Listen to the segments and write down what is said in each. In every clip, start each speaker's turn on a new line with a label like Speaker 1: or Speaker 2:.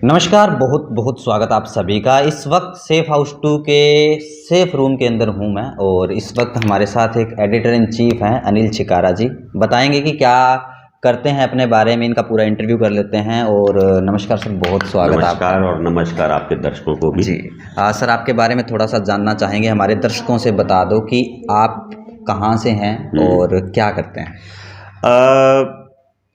Speaker 1: नमस्कार, बहुत बहुत स्वागत आप सभी का। इस वक्त सेफ हाउस 2 के सेफ रूम के अंदर हूं मैं और इस वक्त हमारे साथ एक एडिटर इन चीफ हैं अनिल छिकारा जी। बताएंगे कि क्या करते हैं, अपने बारे में इनका पूरा इंटरव्यू कर लेते हैं। और नमस्कार सर, बहुत स्वागत आपका।
Speaker 2: नमस्कार और नमस्कार आपके दर्शकों को भी।
Speaker 1: जी सर, आपके बारे में थोड़ा सा जानना चाहेंगे। हमारे दर्शकों से बता दो कि आप कहाँ से हैं और क्या करते हैं।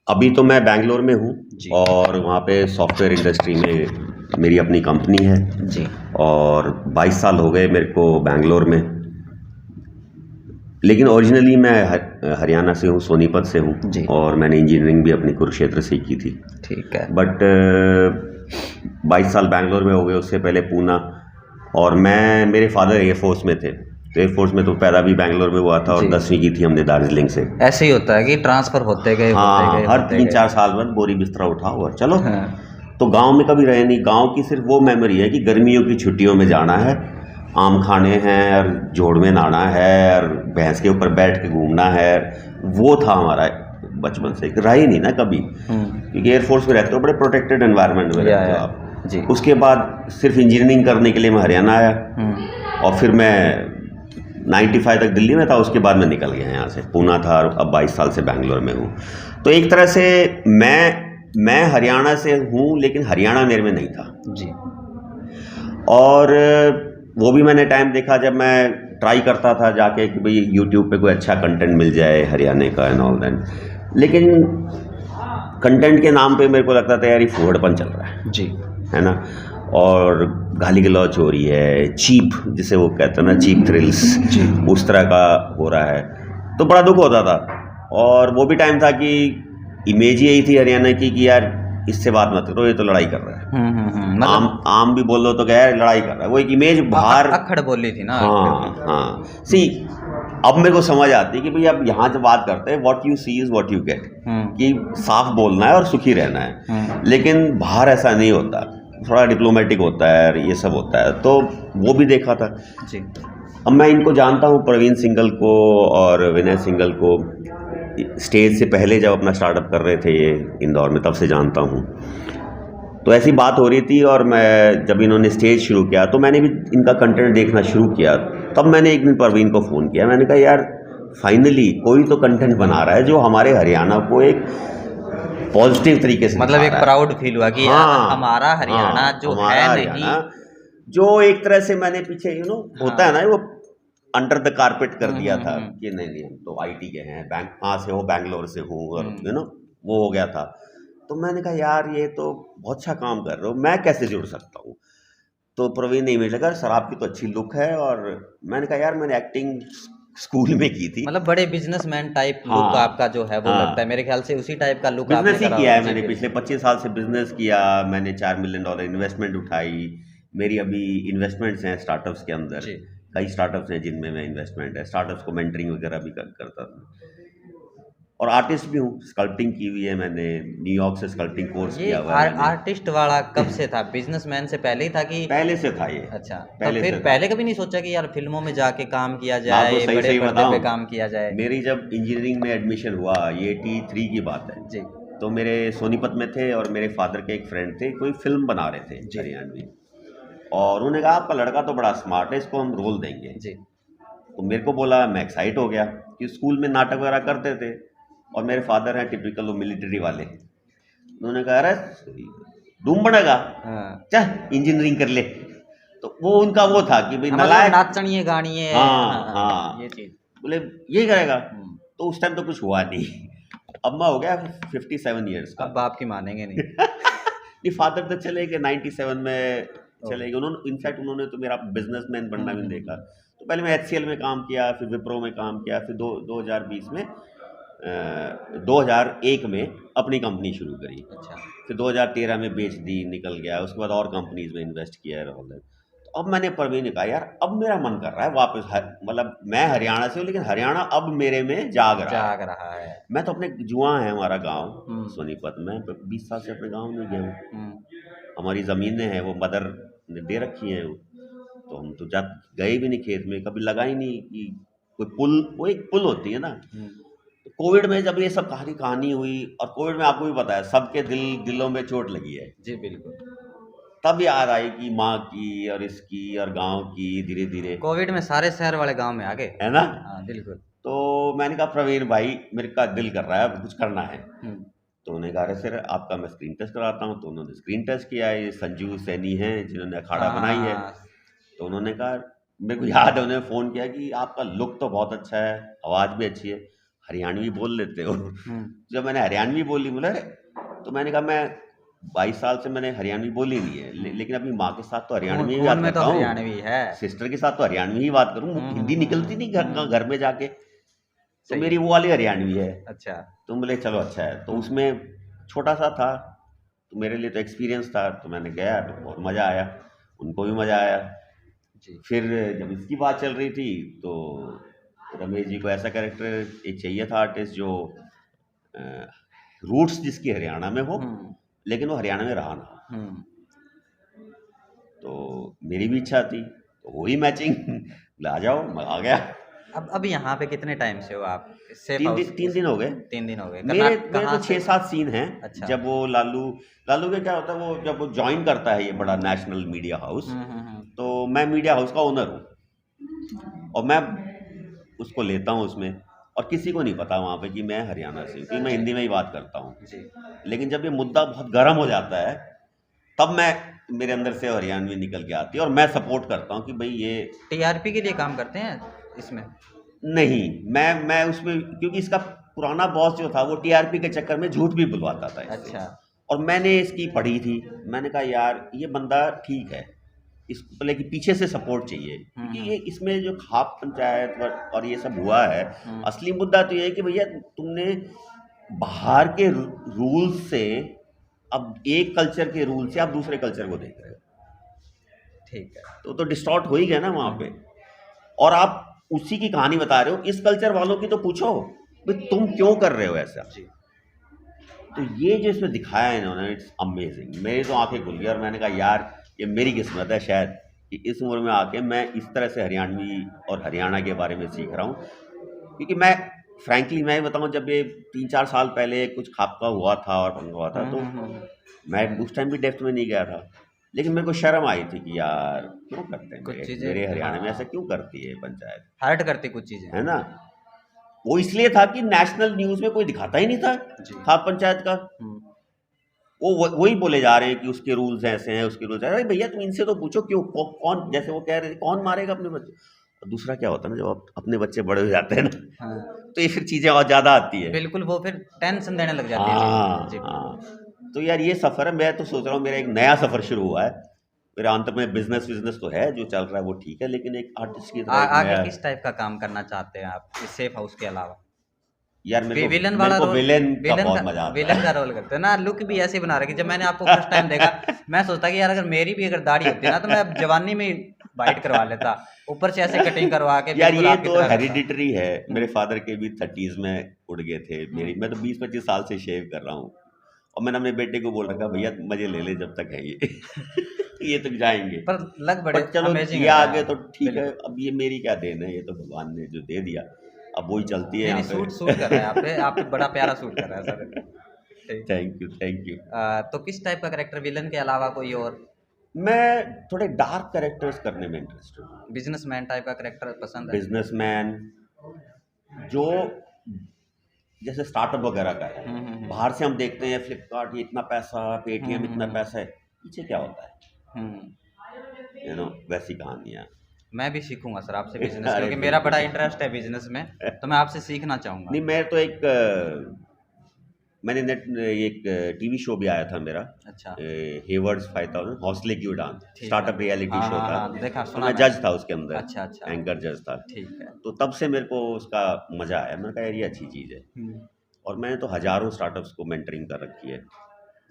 Speaker 2: अभी तो मैं बैंगलोर में हूँ और वहाँ पे सॉफ्टवेयर इंडस्ट्री में मेरी अपनी कंपनी है
Speaker 1: जी।
Speaker 2: और 22 साल हो गए मेरे को बैंगलोर में, लेकिन ओरिजिनली मैं हरियाणा से हूँ, सोनीपत से हूँ और मैंने इंजीनियरिंग भी अपनी कुरुक्षेत्र से की थी।
Speaker 1: ठीक है।
Speaker 2: बट 22 साल बैंगलोर में हो गए, उससे पहले पूना। और मेरे फादर एयरफोर्स में थे, एयरफोर्स में तो पैदा भी बैंगलोर में हुआ था और 10वीं की थी हमने दार्जिलिंग से।
Speaker 1: ऐसे ही होता है कि ट्रांसफर होते गए।
Speaker 2: हाँ, हर 3-4 साल बाद बोरी बिस्तरा उठा और चलो।
Speaker 1: हाँ।
Speaker 2: तो गांव में कभी रहे नहीं। गांव की सिर्फ वो मेमोरी है कि गर्मियों की छुट्टियों में जाना है, आम खाने हैं और जोड़ में नहाना है और भैंस के ऊपर बैठ के घूमना है। वो था हमारा बचपन से, रहा ही नहीं ना कभी, क्योंकि एयरफोर्स में रहते हो, बड़े प्रोटेक्टेड एनवायरनमेंट में रहते हो आप जी। उसके बाद सिर्फ इंजीनियरिंग करने के लिए मैं हरियाणा आया और फिर मैं 95 तक दिल्ली में था। उसके बाद मैं निकल गया यहाँ से, पूना था और अब 22 साल से बैंगलोर में हूँ। तो एक तरह से मैं हरियाणा से हूँ, लेकिन हरियाणा मेरे में नहीं था जी। और वो भी मैंने टाइम देखा जब मैं ट्राई करता था जाके कि भाई यूट्यूब पे कोई अच्छा कंटेंट मिल जाए हरियाणा का एंड ऑल दैट, लेकिन कंटेंट के नाम पे मेरे को लगता था यार ये फुहड़पन चल रहा है जी, है ना। और गाली गलौच हो रही है, चीप जिसे वो कहते हैं ना, चीप थ्रिल्स जी, उस तरह का हो रहा है। तो बड़ा दुख होता था। और वो भी टाइम था कि इमेज ही यही थी हरियाणा की कि यार इससे बात मत करो, ये तो लड़ाई कर रहा है। मतलब आम भी बोल लो तो क्या लड़ाई कर रहा है, वो एक इमेज बाहर
Speaker 1: अखड़ बोली थी ना।
Speaker 2: हाँ हाँ। सी अब मेरे को समझ आती है कि भाई अब यहाँ से बात करते हैं what you see is what you get, कि साफ बोलना है और सुखी रहना है। लेकिन बाहर ऐसा नहीं होता, थोड़ा डिप्लोमेटिक होता है और ये सब होता है। तो वो भी देखा था जी। अब मैं इनको जानता हूँ, प्रवीण सिंघल को और विनय सिंघल को, स्टेज से पहले जब अपना स्टार्टअप कर रहे थे ये इंदौर में, तब से जानता हूँ। तो ऐसी बात हो रही थी और मैं जब इन्होंने स्टेज शुरू किया तो मैंने भी इनका कंटेंट देखना शुरू किया। तब मैंने एक दिन प्रवीण को फ़ोन किया, मैंने कहा यार फाइनली कोई तो कंटेंट बना रहा है जो हमारे हरियाणा को एक पॉजिटिव तरीके से,
Speaker 1: मतलब एक प्राउड फील हुआ कि हाँ, हमारा हरियाणा जो है नहीं,
Speaker 2: जो एक तरह से मैंने पीछे होता है ना वो अंडर द कारपेट कर दिया था कि नहीं हम तो आईटी के हैं, बैंक कहाँ से हो, बैंगलोर से हूँ और वो हो गया था। तो मैंने कहा यार ये तो बहुत अच्छा काम कर रहे हो, मैं कैसे जुड़ सकता हूँ। तो प्रवीण ने इमेज लगा, सर आपकी तो अच्छी लुक है। और मैंने कहा यार मैंने एक्टिंग स्कूल में की थी।
Speaker 1: मतलब बड़े बिजनेसमैन टाइप लुक आपका जो है वो लगता है, मेरे ख्याल से उसी टाइप का लुक आपने
Speaker 2: बिजनेस ही किया है मैंने। पिछले 25 साल से बिजनेस किया मैंने, $4 मिलियन इन्वेस्टमेंट उठाई। मेरी अभी इन्वेस्टमेंट्स हैं स्टार्टअप्स के अंदर, कई स्टार्टअप्स हैं जिनमें मैं इन्वेस्टमेंट है, स्टार्टअप्स को मेंटरिंग वगैरह भी करता था। और आर्टिस्ट भी हूँ, स्कल्पटिंग की हुई है मैंने, न्यूयॉर्क से स्कल्पटिंग कोर्स किया हुआ है।
Speaker 1: आर्टिस्ट वाला कब से था? बिजनेसमैन से पहले ही था कि
Speaker 2: पहले से था ये?
Speaker 1: अच्छा, तो फिर पहले कभी नहीं सोचा कि यार फिल्मों में जाके काम किया जाए, बड़े पर्दे पे काम किया जाए?
Speaker 2: मेरी जब इंजीनियरिंग में एडमिशन हुआ, ये 83 की बात है जी, तो मेरे सोनीपत में थे और मेरे फादर के एक फ्रेंड थे, कोई फिल्म बना रहे थे हरियाणवी, और उन्होंने कहा आपका लड़का तो बड़ा स्मार्ट है, इसको हम रोल देंगे जी। तो मेरे को बोला, मैं एक्साइट हो गया कि स्कूल में नाटक वगैरह करते थे और मेरे फादर हैं टिपिकल वो मिलिट्री वाले। उन्होंने कहा अरे डूम बनेगा, चल इंजीनियरिंग कर ले। तो वो उनका वो था कि भाई नलायक,
Speaker 1: नाचनिए गानिए,
Speaker 2: हाँ
Speaker 1: ये चीज
Speaker 2: बोले यही करेगा। तो उस टाइम तो कुछ हुआ नहीं। अब मैं हो गया 57 ईयर्स का।
Speaker 1: अब बाप की मानेंगे नहीं।
Speaker 2: नहीं, फादर तो चले गए 97 में चले गए उन्होंने। इनफैक्ट उन्होंने तो मेरा बिजनेसमैन बनना भी देखा। तो पहले मैं HCL में काम किया, फिर विप्रो में काम किया, फिर 2020 में 2001 में अपनी कंपनी शुरू करी। अच्छा। फिर 2013 में बेच दी, निकल गया। उसके बाद और कंपनीज में इन्वेस्ट किया है। तो अब मैंने प्रवीण ने कहा यार अब मेरा मन कर रहा है वापस, मतलब मैं हरियाणा से हूँ लेकिन हरियाणा अब मेरे में जाग रहा है। मैं तो अपने जुआ है हमारा गांव सोनीपत में, 20 साल से अपने गांव में गया हूँ। हमारी ज़मीनें हैं वो मदर ने दे रखी हैं, तो हम तो गए भी नहीं खेत में, कभी लगा ही नहीं कि कोई पुल, वो एक पुल होती है ना। कोविड में जब ये सब कहानी हुई, और कोविड में आपको भी पता है सबके दिलों में चोट लगी है
Speaker 1: जी बिल्कुल।
Speaker 2: तब याद आई कि माँ की और इसकी और गांव की, धीरे धीरे,
Speaker 1: कोविड में सारे शहर वाले गांव में आ गए।
Speaker 2: है ना।
Speaker 1: हाँ बिल्कुल।
Speaker 2: तो मैंने कहा प्रवीण भाई मेरे का दिल कर रहा है अब कुछ करना है।
Speaker 1: हम्म,
Speaker 2: तो उन्होंने कहा अरे सर आपका मैं स्क्रीन टेस्ट कराता हूँ। तो उन्होंने स्क्रीन टेस्ट किया। ये संजू सैनी हैं जिन्होंने अखाड़ा
Speaker 1: हाँ
Speaker 2: बनाई है।
Speaker 1: हाँ
Speaker 2: तो उन्होंने कहा, मेरे को याद है उन्होंने फ़ोन किया कि आपका लुक तो बहुत अच्छा है, आवाज़ भी अच्छी है, हरियाणवी बोल लेते हो। जब मैंने हरियाणवी बोली, बोले अरे, तो मैंने कहा मैं 22 साल से मैंने हरियाणवी बोली नहीं है, लेकिन अपनी माँ के साथ तो हरियाणवी ही
Speaker 1: खून
Speaker 2: बात
Speaker 1: में तो
Speaker 2: करता हूँ,
Speaker 1: हरियाणवी है।
Speaker 2: सिस्टर के साथ तो हरियाणवी ही बात करूँ, हिंदी निकलती नहीं घर में जाके। तो
Speaker 1: सही
Speaker 2: मेरी
Speaker 1: है।
Speaker 2: वो वाली हरियाणवी है।
Speaker 1: अच्छा।
Speaker 2: तो बोले चलो अच्छा है। तो उसमें छोटा सा था, तो मेरे लिए तो एक्सपीरियंस था, तो मैंने गया तो बहुत मज़ा आया, उनको भी मज़ा आया।
Speaker 1: जी।
Speaker 2: फिर जब इसकी बात चल रही थी तो रमेश जी को ऐसा कैरेक्टर एक चाहिए था, आर्टिस्ट जो रूट्स जिसकी हरियाणा में हो, लेकिन वो हरियाणा में रहा ना। तो मेरी भी इच्छा थी, तो वही मैचिंग ला जाओ, मैं आ गया।
Speaker 1: अब यहाँ पे कितने टाइम से हो आप सेफ हाउस?
Speaker 2: 3 दिन हो गए।
Speaker 1: 3 दिन हो गए।
Speaker 2: मेरे
Speaker 1: कहाँ
Speaker 2: तो
Speaker 1: से?
Speaker 2: 6-7 सीन हैं।
Speaker 1: अच्छा।
Speaker 2: जब वो लालू का क्या होता है, वो जब वो ज्वाइन करता है ये बड़ा नेशनल मीडिया हाउस, तो मैं मीडिया हाउस का ओनर हूँ और मैं उसको लेता हूँ उसमें, और किसी को नहीं पता वहाँ पे कि मैं हरियाणा से हूँ, क्योंकि मैं हिंदी में ही बात करता हूँ। लेकिन जब ये मुद्दा बहुत गर्म हो जाता है, तब मैं मेरे अंदर से हरियाणवी निकल के आती है और मैं सपोर्ट करता हूँ कि भाई ये
Speaker 1: टीआरपी के लिए काम करते हैं इसमें?
Speaker 2: नहीं, मैं उसमें, क्योंकि इसका पुराना बॉस जो था वो टीआरपी के चक्कर में झूठ भी बुलवाता था इससे।
Speaker 1: अच्छा।
Speaker 2: और मैंने इसकी पढ़ी थी, मैंने कहा यार ये बंदा ठीक है, इसको लेकिन पीछे से सपोर्ट चाहिए, क्योंकि ये इसमें जो खाप पंचायत और ये सब हुआ है, असली मुद्दा तो ये है कि भैया तुमने बाहर के रूल से, अब एक कल्चर के रूल से आप दूसरे कल्चर को देख रहे हो,
Speaker 1: ठीक है।
Speaker 2: तो डिस्टॉर्ट हो ही गया ना वहाँ पे। और आप उसी की कहानी बता रहे हो, इस कल्चर वालों की तो पूछो भाई तुम क्यों कर रहे हो ऐसा। तो ये जो इसमें दिखाया है इन्होंने, इट्स अमेजिंग। मेरी तो आंखें खुल गई और मैंने कहा यार ये मेरी किस्मत है शायद कि इस उम्र में आके मैं इस तरह से हरियाणवी और हरियाणा के बारे में सीख रहा हूँ। क्योंकि मैं फ्रैंकली मैं बताऊँ, जब ये 3-4 साल पहले कुछ खापका हुआ था और पंगा हुआ था, तो मैं उस टाइम भी डेप्थ में नहीं गया था, लेकिन मेरे को शर्म आई थी कि यार क्यों करते हैं मेरे हरियाणा में ऐसा क्यों करती है पंचायत,
Speaker 1: हर्ट करती कुछ चीज़ें,
Speaker 2: है ना। वो इसलिए था कि नेशनल न्यूज़ में कोई दिखाता ही नहीं था खाप पंचायत का। वो वही बोले जा रहे हैं कि उसके रूल्स ऐसे हैं, उसके रूल्स। अरे भैया तुम इनसे तो पूछो क्यों, कौन, जैसे वो कह रहे थे कौन मारेगा अपने बच्चे। और दूसरा क्या होता है ना, जब अपने बच्चे बड़े हो जाते हैं ना, तो ये फिर चीज़ें और ज़्यादा आती है।
Speaker 1: बिल्कुल, वो फिर टेंशन देने लग जाती है।
Speaker 2: हाँ। तो यार ये सफ़र है, मैं तो सोच रहा हूँ मेरा एक नया सफ़र शुरू हुआ है। मेरा अंत में बिजनेस तो है जो चल रहा है वो ठीक है, लेकिन एक आर्टिस्ट की तरह
Speaker 1: आगे किस टाइप का काम करना चाहते हैं आप इस सेफ हाउस के अलावा?
Speaker 2: यार मेरे को
Speaker 1: विलन वाला रोल,
Speaker 2: विलन का बहुत मजा आता है।
Speaker 1: विलन का रोल करते हैं ना, लुक भी ऐसे बना रखी। जब मैंने आपको फर्स्ट टाइम देखा मैं सोचता कि यार अगर मेरी भी अगर दाढ़ी होती ना तो मैं जवानी में वाइट करवा लेता, ऊपर से ऐसे कटिंग करवा के।
Speaker 2: यार ये तो हेरिडिटरी है, मेरे फादर के भी 30s में उड़ गए थे, मैं तो 20-25 साल से शेव कर रहा हूँ। और मैंने अपने बेटे को बोल रखा भैया मजे ले जब तक है ये तक जाएंगे।
Speaker 1: पर लग बड़े
Speaker 2: चलो
Speaker 1: अमेजिंग
Speaker 2: ये आगे तो ठीक है, अब ये मेरी क्या देन है, ये तो भगवान ने जो दे दिया अब वही चलती है।
Speaker 1: सूट कर रहा है आप बड़ा प्यारा सूट कर रहा है सर।
Speaker 2: Thank you.
Speaker 1: तो किस टाइप का कैरेक्टर विलन के अलावा कोई और?
Speaker 2: मैं थोड़े डार्क कैरेक्टर्स करने में इंटरेस्टेड हूँ।
Speaker 1: बिजनेसमैन टाइप का कैरेक्टर पसंद है?
Speaker 2: बिजनेसमैन जो जैसे स्टार्टअप वगैरह का है, बाहर से हम देखते हैं फ्लिपकार्ट ये इतना पैसा, पेटीएम इतना पैसा है, पीछे क्या होता है, वैसी कहानियाँ।
Speaker 1: मैं भी सीखूंगा सर आपसे बिजनेस, क्योंकि मेरा बड़ा इंटरेस्ट है बिजनेस में, तो मैं आपसे सीखना चाहूँगा।
Speaker 2: नहीं, मैं तो मैंने एक टीवी शो भी आया था मेरा।
Speaker 1: अच्छा।
Speaker 2: हेवर्ड्स 5000 हौसले की उड़ान, स्टार्टअप रियलिटी शो था।
Speaker 1: देखा,
Speaker 2: तो मैं जज था उसके अंदर।
Speaker 1: अच्छा।
Speaker 2: एंकर जज था।
Speaker 1: ठीक है।
Speaker 2: तो तब से मेरे को उसका मजा आया, मैंने कहा यार ये अच्छी चीज़ है। और मैंने तो हजारों स्टार्टअप्स को मेंटरिंग कर रखी है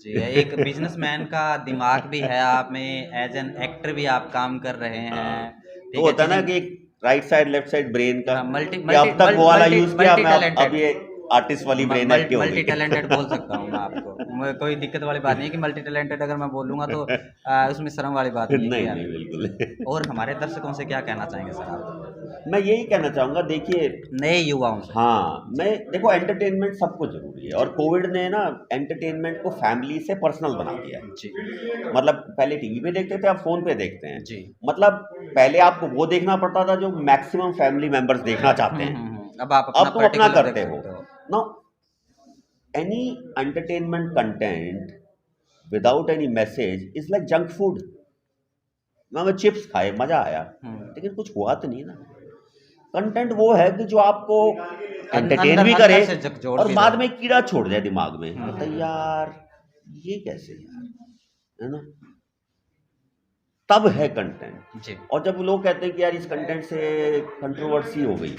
Speaker 1: जी। एक बिजनेसमैन का दिमाग भी है आप में, एज एन एक्टर भी आप काम कर रहे हैं।
Speaker 2: तो होता है ना कि right side left side brain का,
Speaker 1: मल्टी
Speaker 2: अब तक वो वाला यूज किया, मैं अब ये आर्टिस्ट वाली ब्रेन एक्टिव हो गई।
Speaker 1: मल्टी टैलेंटेड बोल सकता हूँ मैं आपको, कोई दिक्कत वाली बात नहीं है कि मल्टी टैलेंटेड अगर मैं बोलूँगा तो उसमें शर्म वाली बात नहीं है।
Speaker 2: नहीं बिल्कुल।
Speaker 1: और हमारे दर्शकों से क्या कहना चाहेंगे सर आप?
Speaker 2: मैं यही कहना चाहूँगा, देखिए
Speaker 1: नए युवाओं से।
Speaker 2: हाँ, मैं देखो एंटरटेनमेंट सबको ज़रूरी है और कोविड ने ना एंटरटेनमेंट को फैमिली से पर्सनल बना दिया है।
Speaker 1: जी
Speaker 2: मतलब पहले टीवी पे देखते थे, अब फ़ोन पे देखते हैं।
Speaker 1: जी।
Speaker 2: मतलब पहले आपको वो देखना पड़ता था जो मैक्सिमम फैमिली मेंबर्स देखना चाहते हैं,
Speaker 1: अब आप अपना
Speaker 2: अब तुम अपना
Speaker 1: पर्टिकुलर देख
Speaker 2: करते हो।
Speaker 1: सकते हो।
Speaker 2: Now any entertainment content without any message is like junk food. मैं चिप्स खाए, मज़ा आया, लेकिन कुछ हुआ तो नहीं ना। कंटेंट वो है कि जो आपको एंटरटेन भी करे
Speaker 1: से जोड़
Speaker 2: और
Speaker 1: भी
Speaker 2: बाद
Speaker 1: रहे।
Speaker 2: में कीड़ा छोड़ जाए दिमाग में, मतलब यार ये कैसे यार, है ना, तब है कंटेंट।
Speaker 1: जी।
Speaker 2: और जब लोग कहते हैं कि यार इस कंटेंट से कंट्रोवर्सी हो गई,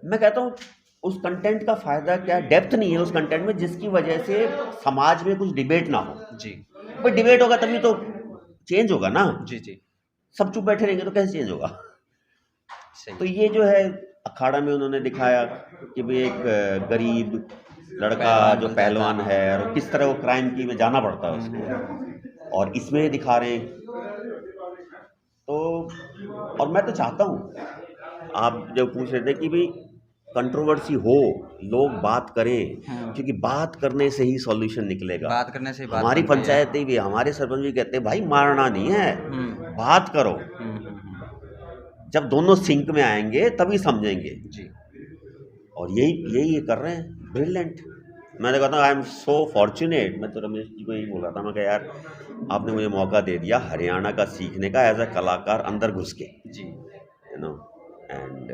Speaker 2: मैं कहता हूँ उस कंटेंट का फायदा क्या, डेप्थ नहीं है उस कंटेंट में जिसकी वजह से समाज में कुछ डिबेट ना हो।
Speaker 1: जी
Speaker 2: भाई डिबेट होगा तभी तो चेंज होगा ना।
Speaker 1: जी जी।
Speaker 2: सब चुप बैठे रहेंगे तो कैसे चेंज होगा।
Speaker 1: सही।
Speaker 2: तो ये जो है अखाड़ा में उन्होंने दिखाया कि भाई एक गरीब लड़का जो
Speaker 1: बन
Speaker 2: पहलवान
Speaker 1: जाता
Speaker 2: है और किस तरह वो क्राइम की में जाना पड़ता है उसको, और इसमें दिखा रहे हैं। तो और मैं तो चाहता हूँ, आप जो पूछ रहे थे कि भाई कंट्रोवर्सी हो, लोग बात करें, क्योंकि बात करने से ही सॉल्यूशन निकलेगा।
Speaker 1: बात करने से ही बात
Speaker 2: हमारी
Speaker 1: बनती है।
Speaker 2: पंचायतें भी, हमारे सरपंच भी कहते हैं भाई मारना नहीं है, बात करो। जब दोनों सिंक में आएंगे तभी समझेंगे
Speaker 1: जी
Speaker 2: और यही यही ये कर रहे हैं। ब्रिलियंट। मैं तो कहता हूँ आई एम सो फॉर्चुनेट। मैं तो रमेश जी को यही बोल रहा था, मैं कहा यार आपने मुझे मौका दे दिया हरियाणा का सीखने का एज अ कलाकार अंदर घुस के,
Speaker 1: जी।
Speaker 2: You know, and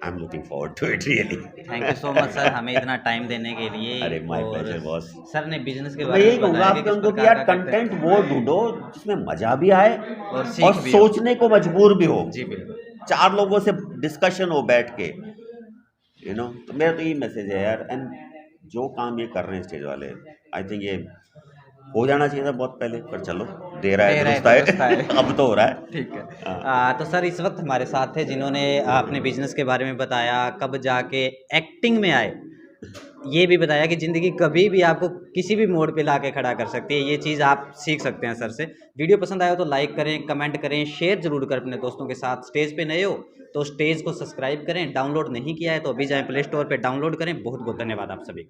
Speaker 2: I am looking forward to it really.
Speaker 1: Thank you so much sir, हमें इतना टाइम देने के लिए।
Speaker 2: अरे माय
Speaker 1: और
Speaker 2: प्लेजर बॉस।
Speaker 1: सर ने बिजनेस के
Speaker 2: मैं
Speaker 1: बारे
Speaker 2: यही
Speaker 1: में
Speaker 2: कहूँगा
Speaker 1: बताया कि
Speaker 2: आपके
Speaker 1: किस
Speaker 2: उनको कि
Speaker 1: प्रकार
Speaker 2: यार
Speaker 1: का करते हैं।
Speaker 2: कंटेंट वो ढूंढो जिसमें मजा भी आए
Speaker 1: और
Speaker 2: और
Speaker 1: सीख भी हो।
Speaker 2: सोचने को मजबूर भी हो।
Speaker 1: जी बिल्कुल।
Speaker 2: 4 लोगों से डिस्कशन हो बैठ के, यू नो। तो मेरा तो यही मैसेज है यार। एंड जो काम ये कर रहे हैं स्टेज वाले, आई थिंक ये हो जाना चाहिए था बहुत पहले, पर चलो देर आए दुरुस्त आए। अब तो हो रहा है।
Speaker 1: ठीक है। तो सर इस वक्त हमारे साथ थे जिन्होंने अपने बिजनेस के बारे में बताया, कब जाके एक्टिंग में आए, ये भी बताया कि ज़िंदगी कभी भी आपको किसी भी मोड़ पे लाके खड़ा कर सकती है। ये चीज़ आप सीख सकते हैं सर से। वीडियो पसंद आया हो तो लाइक करें, कमेंट करें, शेयर जरूर करें अपने दोस्तों के साथ। स्टेज पे नए हो तो स्टेज को सब्सक्राइब करें, डाउनलोड नहीं किया है तो अभी जाएं प्ले स्टोर पे डाउनलोड करें। बहुत बहुत धन्यवाद आप सभी।